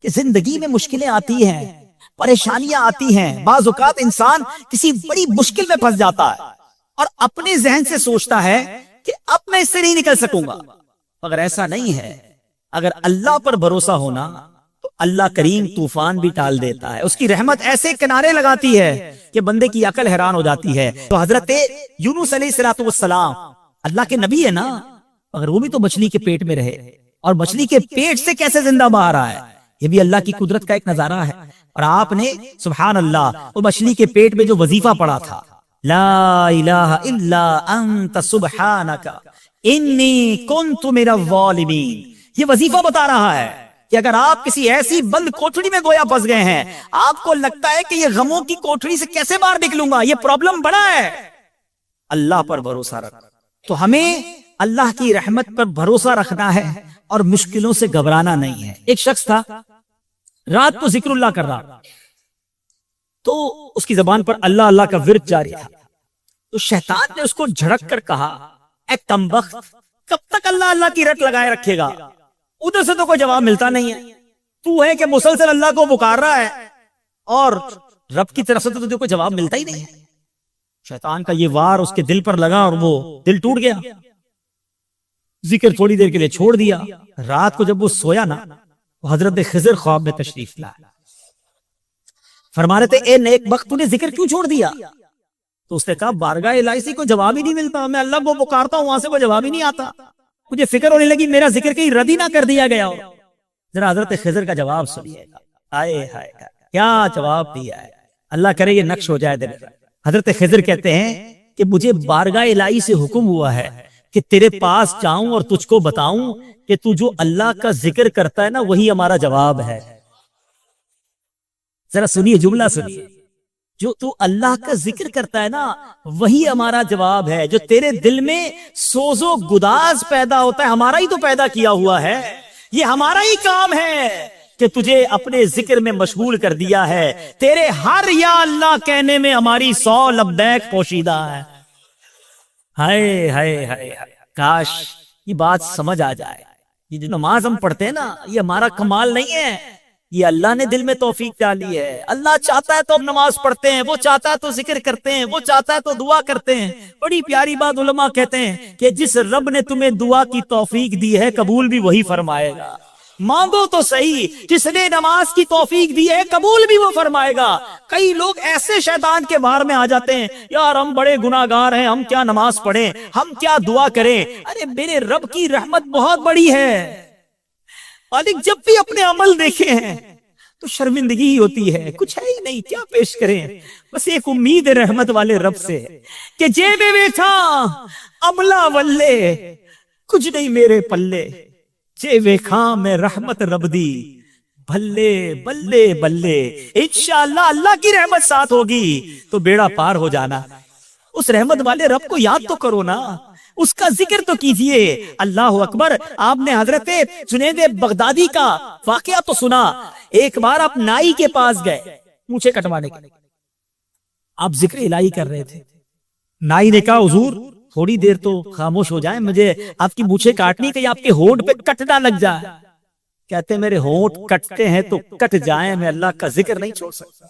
کہ زندگی میں مشکلیں آتی ہیں، پریشانیاں آتی ہیں، بعض اوقات انسان کسی بڑی مشکل میں پھنس جاتا ہے اور اپنے ذہن سے سوچتا ہے کہ اب میں اس سے نہیں نکل سکوں گا، مگر ایسا نہیں ہے۔ اگر اللہ پر بھروسہ ہونا تو اللہ کریم طوفان بھی ٹال دیتا ہے، اس کی رحمت ایسے کنارے لگاتی ہے کہ بندے کی عقل حیران ہو جاتی ہے۔ تو حضرت یونس علیہ السلام اللہ کے نبی ہے نا، مگر وہ بھی تو مچھلی کے پیٹ میں رہے، اور مچھلی کے پیٹ سے کیسے زندہ باہر آیا، یہ بھی اللہ کی قدرت کا ایک نظارہ ہے۔ اور آپ نے سبحان اللہ وہ مچھلی کے پیٹ میں جو وظیفہ پڑھا تھا، لا الہ الا انت سبحانک انی کنت من الظالمین، یہ وظیفہ بتا رہا ہے کہ اگر آپ کسی ایسی بند کوٹڑی میں گویا پھنس گئے ہیں، آپ کو لگتا ہے کہ یہ غموں کی کوٹڑی سے کیسے باہر نکلوں گا، یہ پرابلم بڑا ہے، اللہ پر بھروسہ رکھ۔ تو ہمیں اللہ کی رحمت پر بھروسہ رکھنا ہے اور مشکلوں سے گھبرانا نہیں ہے۔ ایک شخص تھا، رات کو ذکر اللہ کر رہا، تو اس کی زبان پر اللہ اللہ کا ورد جاری تھا، تو شیطان نے اس کو جھڑک کر کہا، اے کمبخت، کب تک اللہ اللہ کی رٹ لگائے رکھے گا، ادھر سے تو کوئی جواب ملتا نہیں ہے، تو ہے کہ مسلسل اللہ کو پکار رہا ہے اور رب کی طرف سے تو تجھے کوئی جواب ملتا ہی نہیں ہے۔ شیطان کا یہ وار اس کے دل پر لگا اور وہ دل ٹوٹ گیا، ذکر تھوڑی دیر کے لیے چھوڑ دیا۔ رات کو جب وہ سویا نا، حضرت خضر خواب میں تشریف لائے، فرما رہے تھے، اے نیک بخت، تو نے ذکر کیوں چھوڑ دیا؟ تو اس نے کہا، بارگاہ الہی سے کوئی جواب ہی نہیں ملتا، میں اللہ کو پکارتا ہوں، وہاں سے کوئی جواب ہی نہیں آتا، مجھے فکر ہونے لگی میرا ذکر کہیں رد ہی نہ کر دیا گیا ہو۔ ذرا حضرت خضر کا جواب سنیے گا، آئے ہائے کیا جواب دیا ہے، اللہ کرے یہ نقش ہو جائے دل پر۔ حضرت خضر کہتے ہیں کہ مجھے بارگاہ الہی سے حکم ہوا ہے کہ تیرے پاس جاؤں اور تجھ کو بتاؤں کہ تو جو اللہ کا ذکر کرتا ہے نا، وہی ہمارا جواب ہے۔ ذرا سنیے، جملہ سنیے، جو تو اللہ کا ذکر کرتا ہے نا، وہی ہمارا جواب ہے۔ جو تیرے دل میں سوز و گداز پیدا ہوتا ہے، ہمارا ہی تو پیدا کیا ہوا ہے، یہ ہمارا ہی کام ہے کہ تجھے اپنے ذکر میں مشغول کر دیا ہے۔ تیرے ہر یا اللہ کہنے میں ہماری 100 لبیک پوشیدہ ہے۔ ہائے ہائے ہائے، کاش یہ بات سمجھ آ جائے۔ یہ جو نماز ہم پڑھتے ہیں نا، یہ ہمارا کمال نہیں ہے، یہ اللہ نے دل میں توفیق ڈالی ہے۔ اللہ چاہتا ہے تو ہم نماز پڑھتے ہیں، وہ چاہتا ہے تو ذکر کرتے ہیں، وہ چاہتا ہے تو دعا کرتے ہیں۔ بڑی پیاری بات علماء کہتے ہیں کہ جس رب نے تمہیں دعا کی توفیق دی ہے، قبول بھی وہی فرمائے گا۔ مانگو تو صحیح، جس نے نماز کی توفیق دی ہے قبول بھی وہ فرمائے گا۔ کئی لوگ ایسے شیطان کے بار میں آ جاتے ہیں، یار ہم بڑے گناہگار ہیں، ہم کیا نماز پڑھیں، ہم کیا دعا کریں۔ ارے میرے رب کی رحمت بہت بڑی ہے، مالک جب بھی اپنے عمل دیکھے ہیں تو شرمندگی ہی ہوتی ہے، کچھ ہے ہی نہیں، کیا پیش کریں۔ بس ایک امید رحمت والے رب سے کہ جیبے بیٹھا عملہ ولے، کچھ نہیں میرے پلے، جے ویکھاں میں رحمت رب دی، بھلے بلے بلے۔ انشاءاللہ اللہ کی رحمت ساتھ ہوگی تو بیڑا پار ہو جانا۔ اس رحمت والے رب کو یاد تو کرو نا، اس کا ذکر تو کیجئے۔ اللہ اکبر۔ آپ نے حضرت جنید بغدادی کا واقعہ تو سنا، ایک بار آپ نائی کے پاس گئے مونچھیں کٹوانے کے لیے، آپ ذکر الہی کر رہے تھے، نائی نے کہا حضور تھوڑی دیر تو خاموش ہو جائیں، مجھے آپ کی مونچھیں کاٹنی کہ آپ کے ہونٹ پہ کٹ نہ لگ جائے۔ کہتے میرے ہونٹ کٹتے ہیں تو کٹ جائیں، میں اللہ کا ذکر نہیں چھوڑ سکتا۔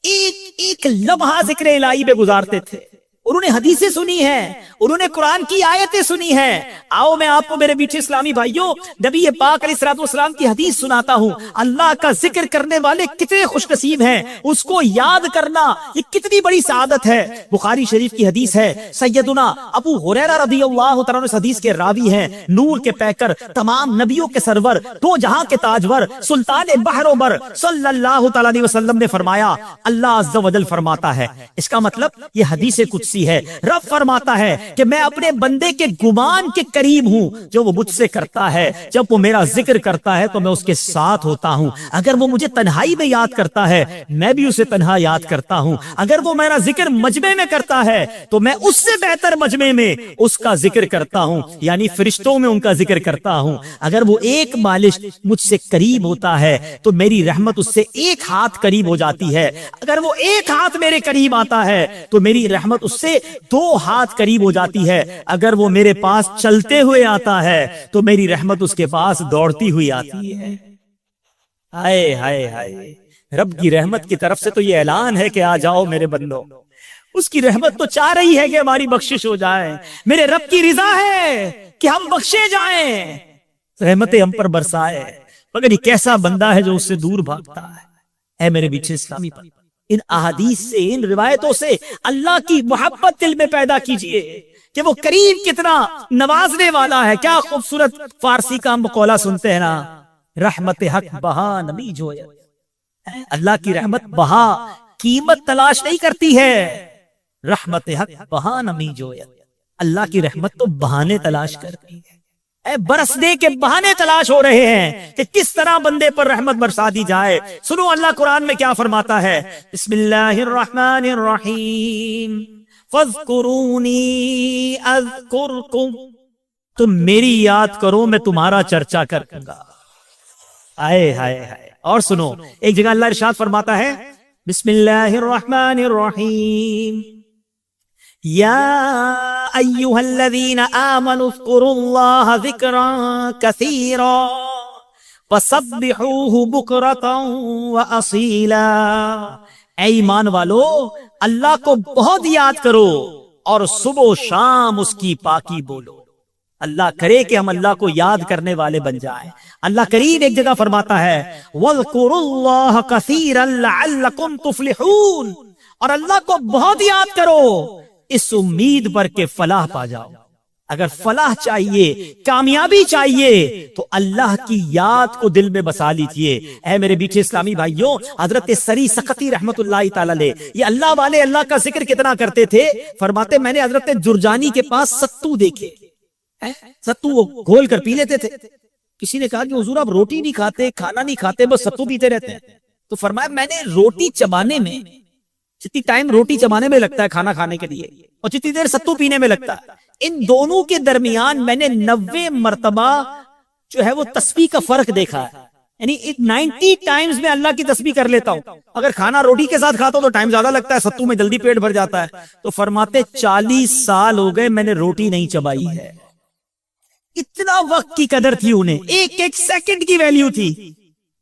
ایک لمحہ ذکر الہی پہ گزارتے تھے۔ انہوں نے حدیثیں سنی ہیں، انہوں نے قرآن کی آیتیں سنی ہیں۔ آؤ میں آپ کو میرے میٹھے اسلامی بھائیوں نبی پاک علیہ الصلوۃ والسلام کی حدیث سناتا ہوں۔ اللہ کا ذکر کرنے والے کتنے خوش نصیب ہیں، اس کو یاد کرنا یہ کتنی بڑی سعادت ہے۔ بخاری شریف کی حدیث ہے، سیدنا ابو ہریرہ رضی اللہ تعالیٰ عنہ اس حدیث کے راوی ہیں، نور کے پیکر، تمام نبیوں کے سرور، دو جہاں کے تاجور، سلطان بحر و بر صلی اللہ تعالیٰ علیہ وسلم نے فرمایا، اللہ عز و جل فرماتا ہے، اس کا مطلب یہ حدیث قدسی ہے، رب فرماتا ہے کہ میں اپنے بندے کے گمان کے قریب ہوں، جو وہ مجھ سے کرتا ہے، جب وہ میرا ذکر کرتا ہے تو میں اس کے ساتھ ہوتا ہوں۔ اگر وہ مجھے تنہائی میں یاد کرتا ہے میں بھی اسے تنہا یاد کرتا ہوں، اگر وہ میرا ذکر مجمع میں کرتا ہے تو میں اس سے بہتر مجمع میں اس کا ذکر کرتا ہوں، یعنی فرشتوں میں ان کا ذکر کرتا ہوں۔ اگر وہ ایک مالش مجھ سے قریب ہوتا ہے تو میری رحمت اس سے ایک ہاتھ قریب ہو جاتی ہے، اگر وہ ایک ہاتھ میرے قریب آتا ہے تو میری رحمت اس سے 2 ہاتھ قریب ہو جاتی ہے، اگر وہ میرے پاس چلتے ہوئے آتا ہے تو میری رحمت اس کے پاس دوڑتی ہوئی آتی ہے۔ ہائے ہائے ہائے، رب کی رحمت کی طرف سے تو یہ اعلان ہے کہ آ جاؤ میرے بندو، اس کی رحمت تو چاہ رہی ہے کہ ہماری بخشش ہو جائے، میرے رب کی رضا ہے کہ ہم بخشے جائیں، رحمتیں ہم پر برسائے، مگر یہ کیسا بندہ ہے جو اس سے دور بھاگتا ہے۔ اے میرے بیچے اسلامی پر، ان احادیث سے، ان روایتوں سے اللہ کی محبت دل میں پیدا کیجئے کہ وہ کریم کتنا نوازنے والا ہے۔ کیا خوبصورت فارسی کا مقولہ سنتے ہیں نا، رحمت حق بہا نمی جویت، اللہ کی رحمت بہا قیمت تلاش نہیں کرتی ہے، رحمت حق بہا نمی جویت، اللہ کی رحمت تو بہانے تلاش کرتی ہے۔ اے برسنے کے بہانے تلاش ہو رہے ہیں کہ کس طرح بندے پر رحمت برسا دی جائے۔ سنو اللہ قرآن میں کیا فرماتا ہے، بسم اللہ الرحمن الرحیم، فاذکرونی اذکرکم، تم میری یاد کرو میں تمہارا چرچا کروں گا۔ آئے ہائے ہائے۔ اور سنو، ایک جگہ اللہ ارشاد فرماتا ہے، بسم اللہ الرحمن الرحیم، یا ایہا الذین آمنوا اذکروا اللہ ذکرا کثیرا وسبحوہ بکرتا واصیلا، اے ایمان والو اللہ کو بہت یاد کرو اور صبح و شام اس کی پاکی بولو۔ اللہ کرے کہ ہم اللہ کو یاد کرنے والے بن جائیں۔ اللہ کریم ایک جگہ فرماتا ہے، وَاذْكُرُوا اللَّهَ كَثِيرًا لَعَلَّكُمْ تُفْلِحُونَ، اور اللہ کو بہت یاد کرو اس امید پر کہ فلاح پا جاؤ۔ اگر فلاح چاہیے، کامیابی چاہیے تو اللہ کی یاد کو دل میں بسا لیجئے۔ اے میرے بیچے اسلامی بھائیوں، حضرت سری سقطی رحمت اللہ تعالی علیہ، یہ اللہ والے اللہ کا ذکر کتنا کرتے تھے، فرماتے میں نے حضرت جرجانی کے پاس ستو دیکھے، ستو وہ گھول کر پی لیتے تھے۔ کسی نے کہا کہ حضور آپ روٹی نہیں کھاتے، کھانا نہیں کھاتے، بس ستو پیتے رہتے ہیں۔ تو فرمایا میں نے روٹی چبانے میں، جتنی ٹائم روٹی چبانے میں لگتا ہے کھانا کھانے کے لیے، اور جتنی دیر ستو پینے میں لگتا ہے، ان دونوں کے درمیان میں نے 90 مرتبہ جو ہے وہ تسبیح کا فرق دیکھا ہے۔ یعنی 90 ٹائمز میں اللہ کی تسبیح کر لیتا ہوں۔ اگر کھانا روٹی کے ساتھ کھاتا ہوں تو ٹائم زیادہ لگتا ہے، ستو میں جلدی پیٹ بھر جاتا ہے۔ تو فرماتے 40 سال ہو گئے میں نے روٹی نہیں چبائی ہے۔ اتنا وقت کی قدر تھی انہیں، ایک ایک سیکنڈ کی ویلیو تھی۔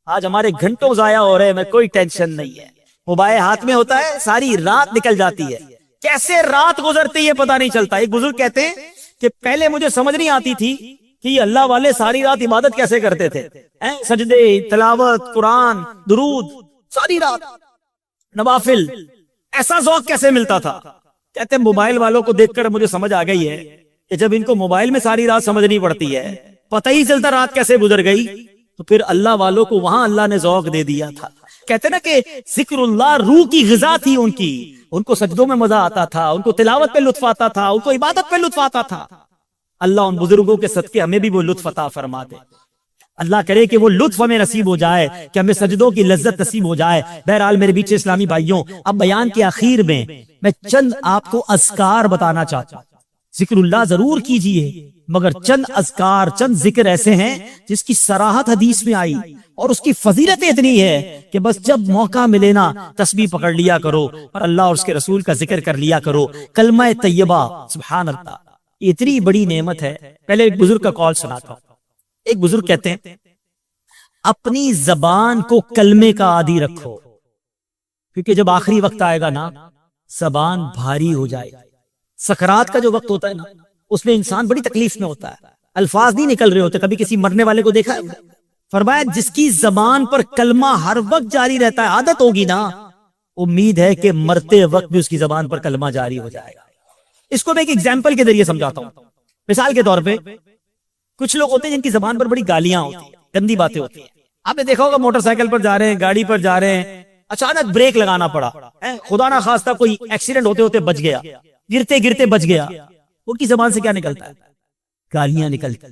آج ہمارے گھنٹوں ضائع ہو رہے ہیں، میں کوئی ٹینشن نہیں ہے، موبائل ہاتھ میں ہوتا ہے، ساری رات نکل جاتی ہے، کیسے رات گزرتی ہے پتہ نہیں چلتا۔ ایک بزرگ کہتے ہیں کہ پہلے مجھے سمجھ نہیں آتی تھی کہ یہ اللہ والے ساری رات عبادت کیسے کرتے تھے، سجدے، تلاوت، قرآن، درود، ساری رات نوافل، ایسا ذوق کیسے ملتا تھا۔ کہتے ہیں موبائل والوں کو دیکھ کر مجھے سمجھ آ گئی ہے کہ جب ان کو موبائل میں ساری رات سمجھنی پڑتی ہے، پتہ ہی چلتا رات کیسے گزر گئی، تو پھر اللہ والوں کو وہاں اللہ نے ذوق دے دیا تھا۔ کہتے نا کہ ذکر اللہ روح کی غذا تھی ان کی، ان کو سجدوں میں مزہ آتا تھا، ان کو تلاوت پہ لطف آتا تھا، ان کو عبادت پہ لطف آتا تھا۔ اللہ ان بزرگوں کے صدقے ہمیں بھی وہ لطف عطا فرما دے۔ اللہ کرے کہ وہ لطف ہمیں نصیب ہو جائے، کہ ہمیں سجدوں کی لذت نصیب ہو جائے۔ بہرحال میرے بیچ اسلامی بھائیوں، اب بیان کے آخر میں میں چند آپ کو اذکار بتانا چاہتا ہوں۔ ذکر اللہ ضرور کیجئے، مگر چند اذکار، چند ذکر ایسے ہیں جس کی صراحت حدیث میں آئی اور اس کی فضیلت اتنی ہے کہ بس جب موقع ملے نا تسبیح پکڑ لیا کرو اور اللہ اور اس کے رسول کا ذکر کر لیا کرو۔ کلمہ طیبہ، سبحان اللہ، یہ اتنی بڑی نعمت ہے۔ پہلے ایک بزرگ کا کال سناتا ہوں۔ ایک بزرگ کہتے ہیں اپنی زبان کو کلمے کا عادی رکھو، کیونکہ جب آخری وقت آئے گا نا زبان بھاری ہو جائے گی۔ سکرات کا جو وقت ہوتا ہے نا اس میں انسان بڑی تکلیف میں ہوتا ہے، الفاظ نہیں نکل رہے ہوتے۔ کبھی کسی مرنے والے کو دیکھا ہے؟ فرمایا جس کی زبان پر کلمہ ہر وقت جاری رہتا ہے، عادت ہوگی نا، امید ہے کہ مرتے وقت بھی اس کی زبان پر کلمہ جاری ہو جائے گا۔ اس کو میں ایک ایگزامپل کے ذریعے سمجھاتا ہوں۔ مثال کے طور پہ کچھ لوگ ہوتے ہیں جن کی زبان پر بڑی گالیاں ہوتی ہیں، گندی باتیں ہوتی ہیں۔ آپ نے دیکھا ہوگا موٹر سائیکل پر جا رہے ہیں، گاڑی پر جا رہے ہیں، اچانک بریک لگانا پڑا، خدا نہ خواستہ کوئی ایکسیڈنٹ ہوتے ہوتے بچ گیا، گرتے گرتے بچ گیا، ان کی زبان سے کیا نکلتا ہے؟ گالیاں نکلتی۔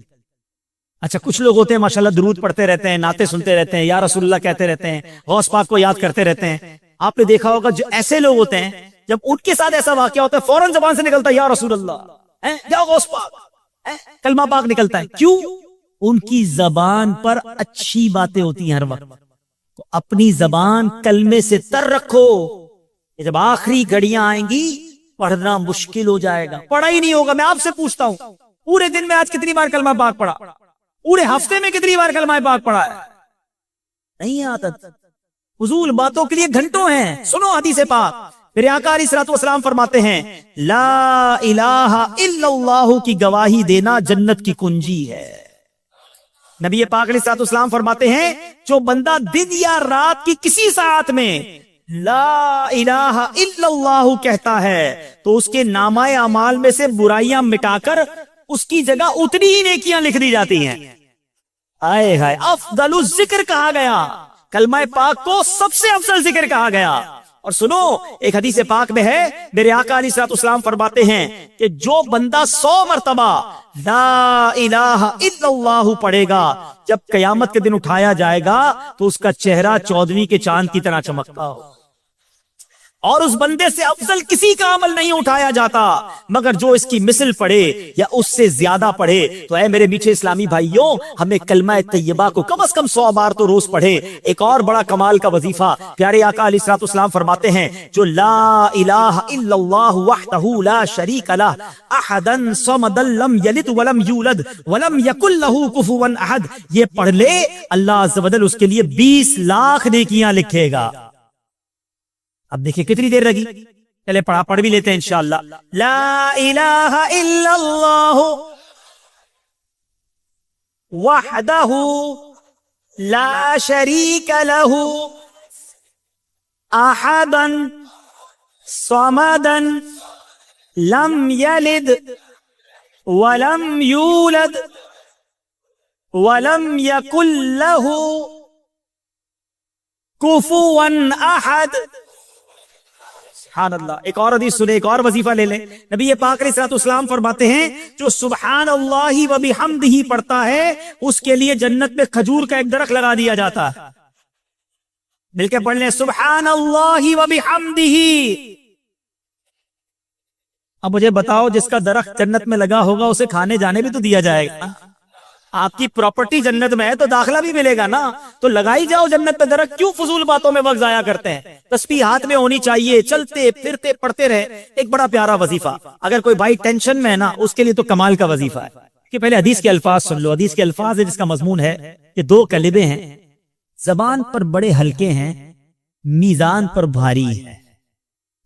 اچھا کچھ لوگ ہوتے ہیں ماشاءاللہ درود پڑھتے رہتے ہیں، نعتیں سنتے رہتے ہیں، یا رسول اللہ کہتے رہتے ہیں، غوث پاک کو یاد کرتے رہتے ہیں۔ آپ نے دیکھا ہوگا جو ایسے لوگ ہوتے ہیں جب ان کے ساتھ ایسا واقعہ ہوتا ہے فوراً زبان سے نکلتا ہے یا رسول اللہ، یا غوث پاک، کلمہ پاک نکلتا ہے۔ کیوں؟ ان کی زبان پر اچھی باتیں ہوتی ہیں ہر وقت۔ تو اپنی زبان کلمے سے تر رکھو، جب آخری گھڑیاں آئیں گی پڑھنا مشکل ہو جائے گا، پڑھا ہی نہیں ہوگا۔ میں آپ سے پوچھتا ہوں پورے دن میں آج کتنی بار کلمہ پاک پڑھا؟ پورے ہفتے میں کتنی بار کلمہ پاک پڑھا ہے؟ نہیں عادت، فضول باتوں کے لیے گھنٹوں ہیں. سنو حدیث پاک، میرے آقا علیہ الصلوۃ والسلام فرماتے ہیں لا الہ الا اللہ کی گواہی دینا جنت کی کنجی ہے. نبی پاک علیہ الصلوۃ والسلام فرماتے ہیں جو بندہ دن یا رات کی کسی ساعت میں لا الہ الا اللہ کہتا ہے تو اس کے نامہ اعمال میں سے برائیاں مٹا کر اس کی جگہ اتنی ہی نیکیاں لکھ دی جاتی ہیں. آئے ہائے، افضل الذکر کہا گیا، کلمہ پاک کو سب سے افضل ذکر کہا گیا. اور سنو ایک حدیث پاک میں ہے، میرے آقا علیہ الصلوۃ والسلام فرماتے ہیں کہ جو بندہ 100 مرتبہ لا الہ الا اللہ پڑھے گا، جب قیامت کے دن اٹھایا جائے گا تو اس کا چہرہ 14ویں کے چاند کی طرح چمکتا ہو، اور اس بندے سے افضل کسی کا عمل نہیں اٹھایا جاتا مگر جو اس کی مثل پڑھے یا اس سے زیادہ پڑھے. تو اے میرے میٹھے اسلامی بھائیوں، ہمیں کلمہ طیبہ کو کم از کم 100 بار تو روز پڑھے. ایک اور بڑا کمال کا وظیفہ پیارے آقا علیہ الصلوۃ والسلام فرماتے ہیں جو لا الہ الا اللہ وحدہ لا شریک لہ احدا صمدا لم یلد ولم یولد ولم یکن لہ کفوا احد، یہ پڑھ لے اللہ عز و جل اس کے لیے 20 لاکھ نیکیاں لکھے گا. اب دیکھیں کتنی دیر لگی، چلے پڑھ بھی لیتے ہیں انشاءاللہ. لا الہ الا اللہ وحدہ لا شریک لہ احدا صمدا لم یلد ولم یولد ولم یکن لہ کفوا احد. سبحان اللہ. ایک اور حدیث سنے، ایک اور وظیفہ لے لیں. نبی پاک علیہ الصلوۃ والسلام فرماتے ہیں جو سبحان اللہ و بحمدہ پڑھتا ہے اس کے لیے جنت میں کھجور کا ایک درخت لگا دیا جاتا ہے. مل کے پڑھ لیں سبحان اللہ و بحمدہ. اب مجھے بتاؤ جس کا درخت جنت میں لگا ہوگا اسے کھانے جانے بھی تو دیا جائے گا. آپ کی پراپرٹی جنت میں ہے تو داخلہ بھی ملے گا نا، تو لگائی جاؤ جنت میں درخت، کیوں فضول باتوں میں وقت ضائع کرتے ہیں. تسبیح ہاتھ میں ہونی چاہیے، چلتے پھرتے پڑھتے رہے. ایک بڑا پیارا وظیفہ، اگر کوئی بھائی ٹینشن میں ہے نا اس کے لیے تو کمال کا وظیفہ ہے کہ پہلے حدیث کے الفاظ سن لو. حدیث کے الفاظ ہے جس کا مضمون ہے کہ 2 کلمے ہیں زبان پر بڑے ہلکے ہیں، میزان پر بھاری ہیں،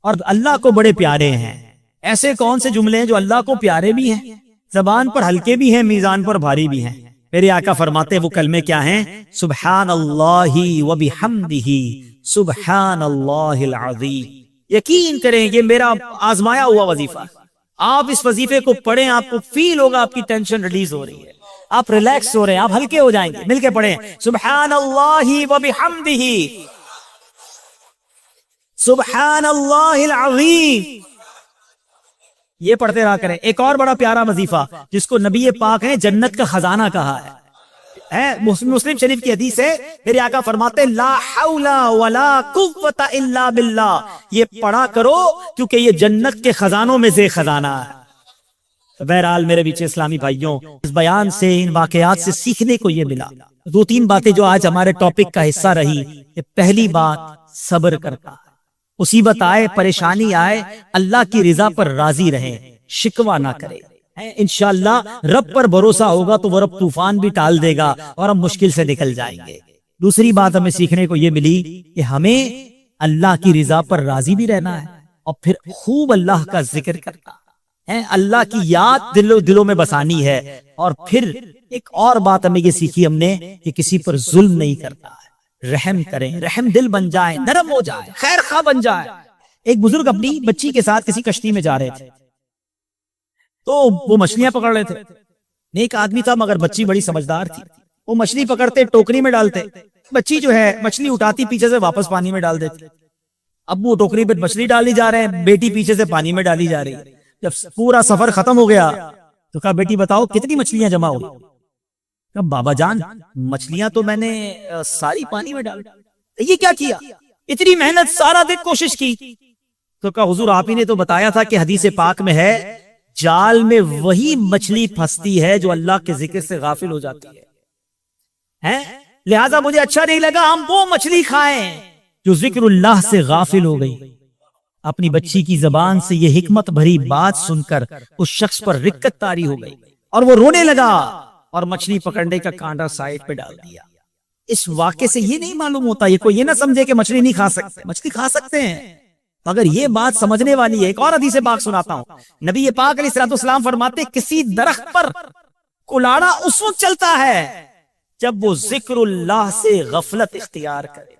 اور اللہ کو بڑے پیارے ہیں. ایسے کون سے جملے ہیں جو اللہ کو پیارے بھی ہیں، زبان پر ہلکے بھی ہیں، میزان پر بھاری بھی ہیں؟ میرے آقا فرماتے ہیں وہ کلمے کیا ہیں؟ سبحان اللہ و بحمدہ سبحان اللہ العظیم. یقین کریں یہ میرا آزمایا ہوا وظیفہ ہے. آپ اس وظیفے کو پڑھیں، آپ کو فیل ہوگا آپ کی ٹینشن ریلیز ہو رہی ہے، آپ ریلیکس ہو رہے ہیں، آپ ہلکے ہو جائیں گے. مل کے پڑھیں سبحان اللہ و بحمدہ سبحان اللہ العظیم. یہ پڑھتے رہا کریں. ایک اور بڑا پیارا وظیفہ جس کو نبی پاک نے جنت کا خزانہ کہا ہے، مسلم شریف کی حدیث ہے، میرے آقا فرماتے لا حول ولا قوت الا باللہ. یہ پڑھا کرو کیونکہ یہ جنت کے خزانوں میں سے خزانہ ہے. بہرحال میرے بیچ اسلامی بھائیوں، اس بیان سے، ان واقعات سے سیکھنے کو یہ ملا 2-3 باتیں جو آج ہمارے ٹاپک کا حصہ رہی. پہلی بات صبر کرتا ہے، مصیبت آئے، پریشانی آئے، اللہ کی رضا پر راضی رہے، شکوہ نہ کرے. انشاءاللہ رب پر بھروسہ ہوگا تو وہ رب طوفان بھی ٹال دے گا اور ہم مشکل سے نکل جائیں گے. دوسری بات ہمیں سیکھنے کو یہ ملی کہ ہمیں اللہ کی رضا پر راضی بھی رہنا ہے اور پھر خوب اللہ کا ذکر کرنا ہے، اللہ کی یاد دلوں میں بسانی ہے. اور پھر ایک اور بات ہمیں یہ سیکھی ہم نے کہ کسی پر ظلم نہیں کرنا ہے، رحم کریں، رحم دل بن جائے، نرم ہو جائے، خیر خواہ بن جائے. ایک بزرگ اپنی بچی کے ساتھ کسی کشتی میں جا رہے تھے تو وہ مچھلیاں پکڑ رہے تھے. نیک آدمی تھا مگر بچی بڑی سمجھدار تھی. وہ مچھلی پکڑتے ٹوکری میں ڈالتے، بچی جو ہے مچھلی اٹھاتی پیچھے سے واپس پانی میں ڈال دیتی. اب وہ ٹوکری پہ مچھلی ڈالی جا رہے ہیں، بیٹی پیچھے سے پانی میں ڈالی جا رہی ہے. جب پورا سفر ختم ہو گیا تو کہا بیٹی بتاؤ کتنی مچھلیاں جمع ہوئی؟ کہا بابا جان مچھلیاں تو میں نے ساری پانی میں ڈال. یہ کیا کیا؟ اتنی محنت، سارا دن کوشش کی. تو کہا حضور آپ ہی نے تو بتایا تھا کہ حدیث پاک میں ہے جال میں وہی مچھلی پھنستی ہے جو اللہ کے ذکر سے غافل ہو جاتی ہے. لہذا مجھے اچھا نہیں لگا ہم وہ مچھلی کھائیں جو ذکر اللہ سے غافل ہو گئی. اپنی بچی کی زبان سے یہ حکمت بھری بات سن کر اس شخص پر رکت طاری ہو گئی اور وہ رونے لگا اور مچھلی پکڑنے کا کانٹا سائڈ پہ ڈال دیا. اس واقعے سے یہ نہیں معلوم ہوتا، یہ کوئی یہ نہ سمجھے کہ مچھلی نہیں کھا سکتے، مچھلی کھا سکتے ہیں، مگر یہ بات سمجھنے والی ہے۔ ایک اور حدیث پاک سناتا ہوں، نبی پاک علیہ الصلوۃ والسلام فرماتے کسی درخت پر کلاڑا اس وقت چلتا ہے جب وہ ذکر اللہ سے غفلت اختیار کرے۔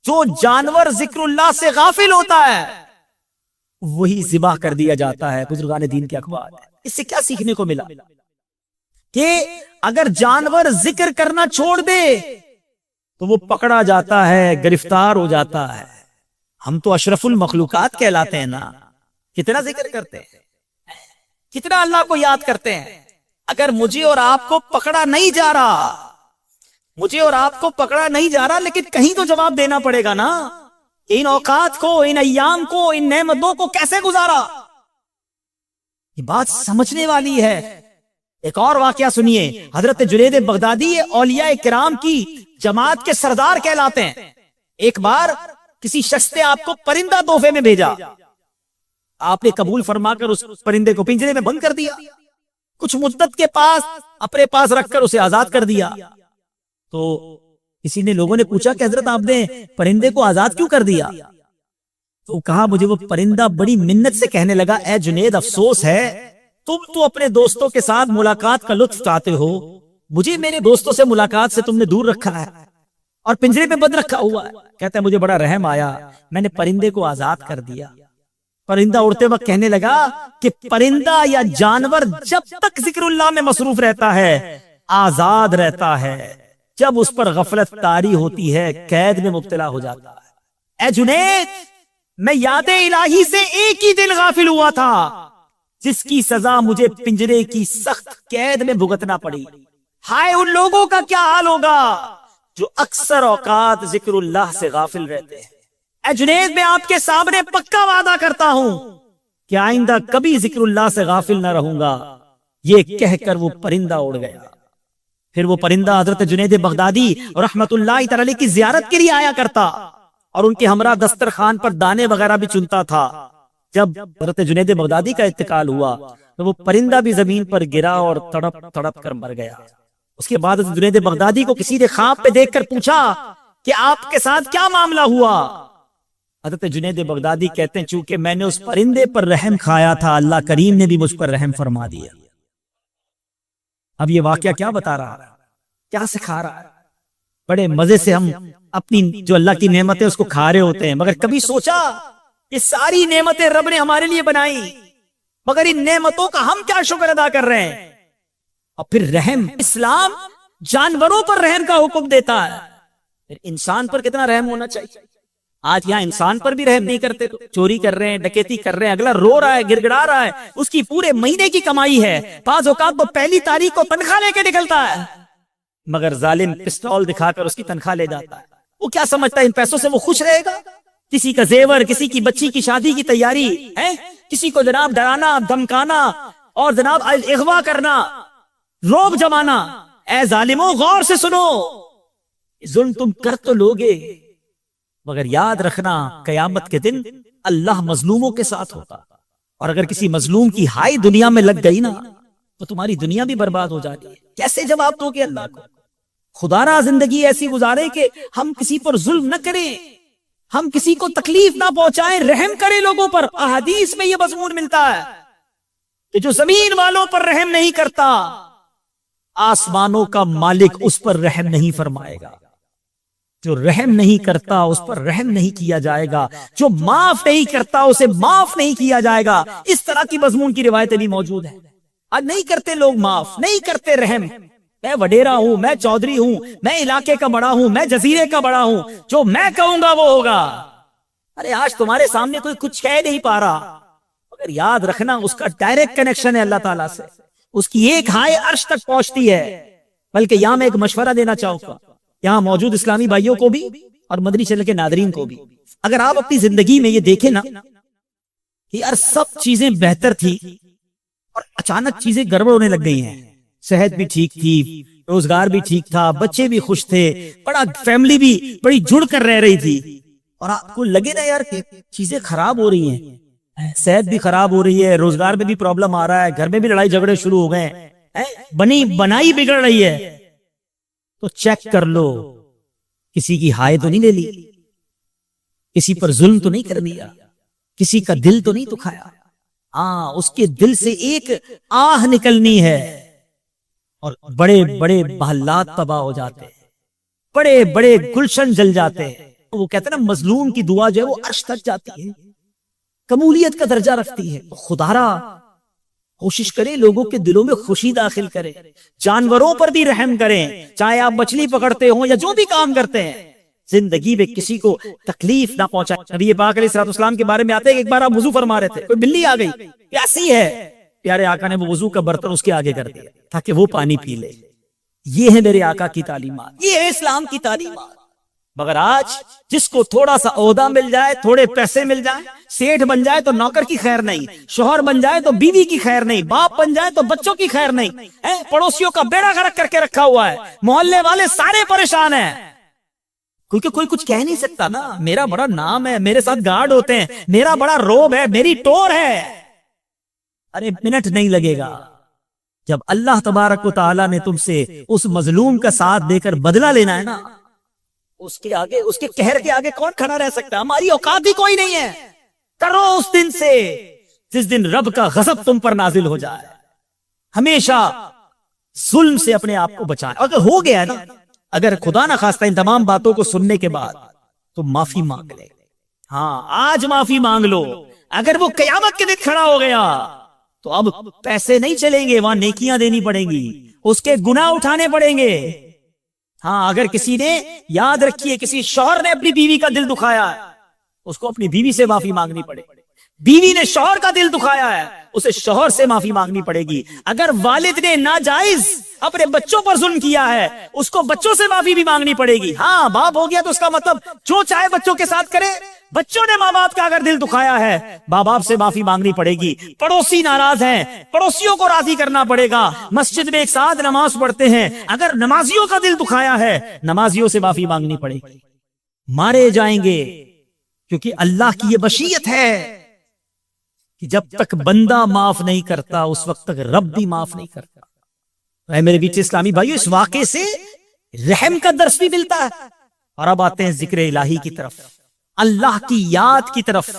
جو جانور ذکر اللہ سے غافل ہوتا ہے وہی ذبح کر دیا جاتا ہے۔ بزرگان دین کے اقوال، اس سے کیا سیکھنے کو ملا کہ اگر جانور ذکر کرنا چھوڑ دے تو وہ پکڑا جاتا ہے، گرفتار ہو جاتا ہے۔ ہم تو اشرف المخلوقات کہلاتے ہیں نا، کتنا ذکر کرتے ہیں، کتنا اللہ کو یاد کرتے ہیں۔ اگر مجھے اور آپ کو پکڑا نہیں جا رہا، مجھے اور آپ کو پکڑا نہیں جا رہا، لیکن کہیں تو جواب دینا پڑے گا نا، ان اوقات کو، ان ایام کو، ان نعمتوں کو کیسے گزارا۔ یہ بات سمجھنے والی ہے۔ ایک اور واقعہ سنیے، حضرت جنید بغدادی اولیاء کرام کی جماعت کے سردار کہلاتے ہیں۔ ایک بار کسی شخص نے آپ کو پرندہ تحفے میں بھیجا، آپ نے قبول فرما کر اس پرندے کو پنجرے میں بند کر دیا، کچھ مدت کے پاس اپنے پاس رکھ کر اسے آزاد کر دیا۔ تو کسی نے، لوگوں نے پوچھا کہ حضرت آپ نے پرندے کو آزاد کیوں کر دیا؟ تو کہا مجھے وہ پرندہ بڑی منت سے کہنے لگا، اے جنید افسوس ہے تم تو اپنے دوستوں کے ساتھ ملاقات کا لطف اٹھاتے ہو، مجھے میرے دوستوں سے ملاقات سے تم نے دور رکھا ہے اور پنجرے میں بند رکھا ہوا ہے۔ کہتا ہے مجھے بڑا رحم آیا، میں نے پرندے کو آزاد کر دیا۔ پرندہ اڑتے وقت کہنے لگا کہ پرندہ یا جانور جب تک ذکر اللہ میں مصروف رہتا ہے آزاد رہتا ہے، جب اس پر غفلت طاری ہوتی ہے قید میں مبتلا ہو جاتا ہے۔ اے جنید، میں یاد الہی سے ایک ہی دن غافل ہوا تھا جس کی سزا مجھے پنجرے کی سخت قید میں بھگتنا پڑی۔ ہائے ان لوگوں کا کیا حال ہوگا جو اکثر اوقات ذکر اللہ سے غافل رہتے ہیں۔ اے جنید، میں آپ کے سامنے پکا وعدہ کرتا ہوں کہ آئندہ کبھی ذکر اللہ سے غافل نہ رہوں گا۔ یہ کہہ کر وہ پرندہ اڑ گیا۔ پھر وہ پرندہ حضرت جنید بغدادی رحمت اللہ تعالی کی زیارت کے لیے آیا کرتا اور ان کے ہمراہ دسترخوان پر دانے وغیرہ بھی چنتا تھا۔ جب حضرت جنید بغدادی کا انتقال ہوا تو وہ پرندہ بھی زمین پر گرا اور تڑپ تڑپ کر مر گیا۔ اس کے بعد حضرت جنید بغدادی کو کسی نے خواب پہ دیکھ کر پوچھا کہ آپ کے ساتھ کیا معاملہ ہوا؟ حضرت جنید بغدادی کہتے ہیں چونکہ میں نے اس پرندے پر رحم کھایا تھا، اللہ کریم نے بھی مجھ پر رحم فرما دیا۔ اب یہ واقعہ کیا بتا رہا ہے، کیا سکھا رہا ہے؟ بڑے مزے سے ہم اپنی جو اللہ کی نعمتیں اس کو کھا رہے ہوتے ہیں، مگر کبھی سوچا یہ ساری نعمتیں رب نے ہمارے لیے بنائی، مگر ان نعمتوں کا ہم کیا شکر ادا کر رہے ہیں؟ اور پھر رحم، اسلام جانوروں پر رحم کا حکم دیتا ہے، پھر انسان پر کتنا رحم ہونا چاہیے۔ آج یہاں انسان پر بھی رحم نہیں کرتے، تو چوری کر رہے ہیں، ڈکیتی کر رہے ہیں، اگلا رو رہا ہے، گڑ گڑا رہا ہے، اس کی پورے مہینے کی کمائی ہے، بعض اوقات وہ پہلی تاریخ کو تنخواہ لے کے نکلتا ہے، مگر ظالم پسٹول دکھا کر اس کی تنخواہ لے جاتا ہے۔ وہ کیا سمجھتا ہے ان پیسوں سے وہ خوش رہے گا؟ کسی کا زیور، کسی کی بچی کی شادی کی تیاری ہے، کسی کو جناب ڈرانا، دھمکانا اور جناب اغوا کرنا، روب جمانا۔ اے ظالموں غور سے سنو، ظلم تم کر تو لوگے، مگر یاد رکھنا قیامت کے دن اللہ مظلوموں کے ساتھ ہوتا، اور اگر کسی مظلوم کی ہائی دنیا میں لگ گئی نا تو تمہاری دنیا بھی برباد ہو جاتی ہے۔ کیسے جواب دو گے اللہ کو؟ خدا را زندگی ایسی گزارے کہ ہم کسی پر ظلم نہ کریں، ہم کسی کو تکلیف نہ پہنچائیں، رحم کریں لوگوں پر۔ احادیث میں یہ مضمون ملتا ہے کہ جو زمین والوں پر رحم نہیں کرتا آسمانوں کا مالک اس پر رحم نہیں فرمائے گا۔ جو رحم نہیں کرتا اس پر رحم نہیں کیا جائے گا، جو معاف نہیں کرتا اسے معاف نہیں کیا جائے گا۔ اس طرح کی مضمون کی روایتیں بھی موجود ہیں۔ آج نہیں کرتے لوگ معاف، نہیں کرتے رحم۔ میں وڈیرا ہوں، میں چودھری ہوں، میں علاقے کا بڑا ہوں، میں جزیرے کا بڑا ہوں، جو میں کہوں گا وہ ہوگا۔ ارے آج تمہارے سامنے کوئی کچھ کہہ نہیں پا رہا، مگر یاد رکھنا اس کا ڈائریکٹ کنیکشن ہے اللہ تعالیٰ سے، اس کی ایک ہائے عرش تک پہنچتی ہے۔ بلکہ یہاں میں ایک مشورہ دینا چاہوں گا یہاں موجود اسلامی بھائیوں کو بھی اور مدنی چینل کے ناظرین کو بھی، اگر آپ اپنی زندگی میں یہ دیکھیں نا کہ یار سب چیزیں بہتر تھی اور اچانک چیزیں گڑبڑ ہونے لگ گئی ہیں، صحت بھی ٹھیک تھی، روزگار بھی ٹھیک تھا، بچے بھی خوش تھے، بڑا فیملی بھی بڑی جڑ کر رہ رہی تھی، اور آپ کو لگے نا یار کہ چیزیں خراب ہو رہی ہیں، صحت بھی خراب ہو رہی ہے، روزگار میں بھی پرابلم آ رہا ہے، گھر میں بھی لڑائی جھگڑے شروع ہو گئے، بنی بنائی بگڑ رہی ہے، تو چیک کر لو کسی کی ہائے تو نہیں لے لی، کسی پر ظلم تو نہیں کر دیا، کسی کا دل تو نہیں دکھایا. ہاں، اس کے دل سے ایک آہ نکلنی ہے اور بڑے بڑے محلات تباہ ہو جاتے ہیں، بڑے بڑے گلشن جل جاتے ہیں. وہ کہتے ہیں نا، مظلوم کی دعا جو ہے وہ عرش تک جاتی ہے، قبولیت کا درجہ رکھتی ہے. خدا را کوشش کریں لوگوں کے دلوں میں خوشی داخل کریں، جانوروں پر بھی رحم کریں، چاہے آپ مچھلی پکڑتے ہوں یا جو بھی کام کرتے ہیں، زندگی میں کسی کو تکلیف نہ پہنچائیں. نبی پاک علیہ الصلوۃ والسلام کے بارے میں آتے ہیں کہ ایک بار آپ وضو فرما رہے تھے، کوئی بلی آ گئی پیاسی ہے، پیارے آقا نے وہ وضو کا برتن اس کے آگے کر دیا تاکہ وہ پانی پی لے. یہ ہے میرے آقا کی تعلیمات، یہ ہے اسلام کی تعلیمات. مگر آج جس کو تھوڑا سا عہدہ مل جائے، تھوڑے پیسے مل جائیں، سیٹھ بن جائے تو نوکر کی خیر نہیں، شوہر بن جائے تو بیوی کی خیر نہیں، باپ بن جائے تو بچوں کی خیر نہیں، پڑوسیوں کا بیڑا غرق کر کے رکھا ہوا ہے، محلے والے سارے پریشان ہیں. کیونکہ کوئی کچھ کہہ نہیں سکتا نا، میرا بڑا نام ہے، میرے ساتھ گارڈ ہوتے ہیں، میرا بڑا روب ہے، میری ٹور ہے. ارے منٹ نہیں لگے گا. جب اللہ تبارک و تعالیٰ نے تم سے اس مظلوم کا ساتھ دے کر بدلہ لینا ہے نا، اس کے آگے، اس کے قہر کے آگے کون کھڑا رہ سکتا ہے؟ ہماری اوقات بھی کوئی نہیں ہے. کرو اس دن سے جس دن رب کا غضب تم پر نازل ہو جائے. ہمیشہ ظلم سے اپنے آپ کو بچائیں. اگر ہو گیا ہے نا، اگر خدا نہ خواستہ ان تمام باتوں کو سننے کے بعد تو معافی مانگ لے. ہاں، آج معافی مانگ لو. اگر وہ قیامت کے دن کھڑا ہو گیا تو اب پیسے نہیں چلیں گے، وہاں نیکیاں دینی پڑیں گی، اس کے گناہ اٹھانے پڑیں گے. ہاں، اگر کسی نے، یاد رکھیے، کسی شوہر نے اپنی بیوی کا دل دکھایا ہے، اس کو اپنی بیوی سے معافی مانگنی پڑے گی. بیوی نے شوہر کا دل دکھایا ہے، اسے شوہر سے معافی مانگنی پڑے گی. اگر والد نے ناجائز اپنے بچوں پر ظلم کیا ہے، اس کو بچوں سے معافی بھی مانگنی پڑے گی. ہاں، باپ ہو گیا تو اس کا مطلب جو چاہے بچوں کے ساتھ کرے. بچوں نے ماں باپ کا اگر دل دکھایا ہے، ماں باپ سے معافی مانگنی پڑے گی. پڑوسی ناراض ہیں، پڑوسیوں کو راضی کرنا پڑے گا. مسجد میں ایک ساتھ نماز پڑھتے ہیں، اگر نمازیوں کا دل دکھایا ہے، نمازیوں سے معافی مانگنی پڑے گی. مارے جائیں گے کیونکہ اللہ کی یہ وصیت ہے کہ جب تک بندہ معاف نہیں کرتا اس وقت تک رب بھی معاف نہیں کرتا. اے میرے بیچ اسلامی بھائیو، اس واقعے سے رحم کا درس بھی ملتا ہے. اور اب آتے ہیں ذکر الہی کی طرف، اللہ کی یاد کی طرف.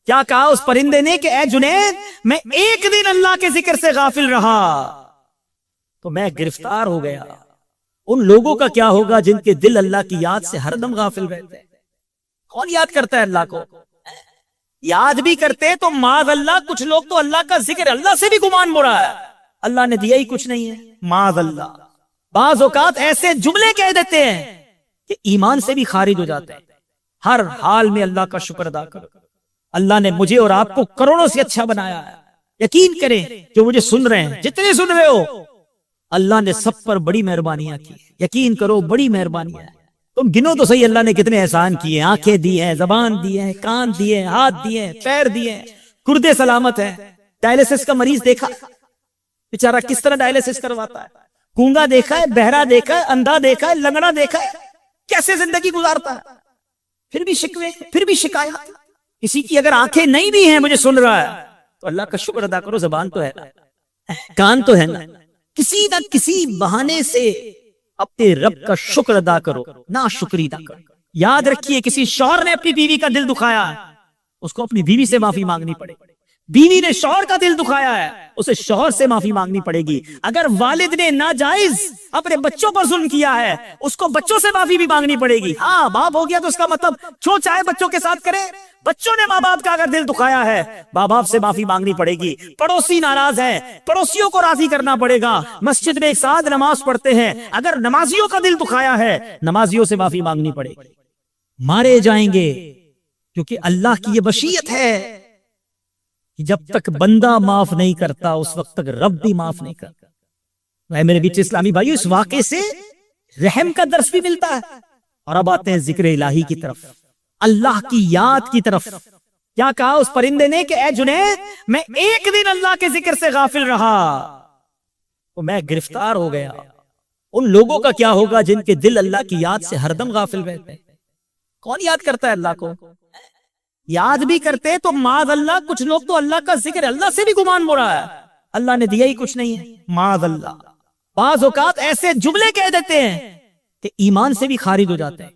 کیا کہا اس پرندے نے کہ اے جنید، میں ایک دن اللہ کے ذکر سے غافل رہا تو میں گرفتار ہو گیا. ان لوگوں کا کیا ہوگا جن کے دل اللہ کی یاد سے ہر دم غافل رہتے ہیں؟ کون یاد کرتا ہے اللہ کو؟ یاد بھی کرتے تو معاذ اللہ، کچھ لوگ تو اللہ کا ذکر، اللہ سے بھی گمان برا ہے، اللہ نے دیا ہی کچھ نہیں ہے، معاذ اللہ. بعض اوقات ایسے جملے کہہ دیتے ہیں کہ ایمان سے بھی خارج ہو جاتے ہیں. ہر حال میں اللہ کا شکر ادا کرو. اللہ نے مجھے اور آپ کو کروڑوں سے اچھا بنایا ہے. یقین کریں جو مجھے سن رہے ہیں، جتنے سن رہے ہو، اللہ نے سب پر بڑی مہربانیاں کی. یقین کرو، بڑی مہربانیاں. تم گنو تو صحیح اللہ نے کتنے احسان کیے. آنکھیں دی ہیں، زبان دی ہیں، کان دیے ہیں، ہاتھ دیے ہیں، پیر دیے ہیں، گردے سلامت ہیں. ڈائلسس کا مریض دیکھا بیچارہ کس طرح ڈائلسس کرواتا ہے. گونگا دیکھا ہے، بہرا دیکھا ہے، اندھا دیکھا ہے، لنگڑا دیکھا ہے، کیسے زندگی گزارتا ہے. پھر بھی شکوے، پھر بھی شکایات. کسی کی اگر آنکھیں نہیں بھی ہیں، مجھے سن رہا ہے، تو اللہ کا شکر ادا کرو. زبان تو ہے نا، کان تو ہے نا، کسی نہ کسی بہانے سے اپنے رب کا شکر ادا کرو، نہ شکری نہ کرو. یاد رکھیے، کسی شوہر نے اپنی بیوی کا دل دکھایا ہے، اس کو اپنی بیوی سے معافی مانگنی پڑے گی. بیوی نے شوہر کا دل دکھایا ہے، اسے شوہر سے معافی مانگنی پڑے گی. اگر والد نے ناجائز اپنے بچوں پر ظلم کیا ہے، اس کو بچوں سے معافی بھی مانگنی پڑے گی. ہاں، باپ ہو گیا تو اس کا مطلب جو چاہے بچوں کے ساتھ کرے. بچوں نے ماں باپ کا اگر دل دکھایا ہے، ماں باپ سے معافی مانگنی پڑے گی. پڑوسی ناراض ہیں، پڑوسیوں کو راضی کرنا پڑے گا. مسجد میں ایک ساتھ نماز پڑھتے ہیں، اگر نمازیوں کا دل دکھایا ہے، نمازیوں سے معافی مانگنی پڑے گی. مارے جائیں گے کیونکہ اللہ کی یہ وصیت ہے کہ جب تک بندہ معاف نہیں کرتا اس وقت تک رب بھی معاف نہیں کرتا. اے میرے بیچ اسلامی بھائیو، اس واقعے سے رحم کا درس بھی ملتا ہے. اور اب آتے ہیں ذکر الہی کی طرف، اللہ کی یاد کی طرف. کیا کہا اس پرندے نے کہ اے جنید، میں ایک دن اللہ کے ذکر سے غافل رہا تو میں گرفتار ہو گیا. ان لوگوں کا کیا ہوگا جن کے دل اللہ کی یاد سے ہر دم غافل رہتے ہیں؟ کون یاد کرتا ہے اللہ کو؟ یاد بھی کرتے تو معاذ اللہ، کچھ لوگ تو اللہ کا ذکر، اللہ سے بھی گمان برا ہے، اللہ نے دیا ہی کچھ نہیں ہے، معاذ اللہ. بعض اوقات ایسے جملے کہہ دیتے ہیں کہ ایمان سے بھی خارج ہو جاتے ہیں.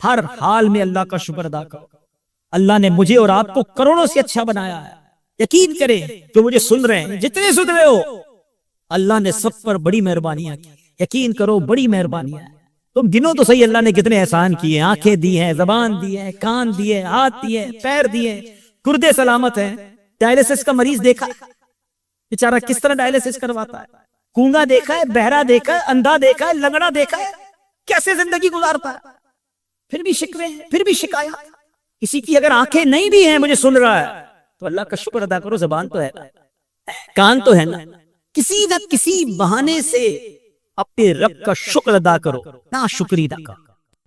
ہر حال میں اللہ کا شکر ادا کرو. اللہ نے مجھے اور آپ کو کروڑوں سے اچھا بنایا ہے. یقین کریں جو مجھے سن رہے ہیں، جتنے سن رہے ہو، اللہ نے سب پر بڑی مہربانیاں کی. یقین کرو بڑی مہربانیاں ہیں. تم گنو تو صحیح اللہ نے کتنے احسان کیے. آنکھیں دی ہیں، زبان دی ہے، کان دیے، ہاتھ دیے، پیر دیے، گردے سلامت ہیں. ڈائلسس کا مریض دیکھا ہے بیچارہ کس طرح ڈائلسس کرواتا ہے. گونگا دیکھا ہے، بہرا دیکھا ہے، اندھا دیکھا ہے، لنگڑا دیکھا ہے، کیسے زندگی گزارتا ہے. پھر بھی شکوے ہیں، پھر بھی شکایات. کسی کی اگر آنکھیں نہیں بھی ہیں، مجھے سن رہا ہے، تو اللہ کا شکر ادا کرو. زبان تو ہے، کان تو ہے نا. کسی نہ کسی بہانے سے اپنے رب کا شکر ادا کرو. نا شکری ادا کرو.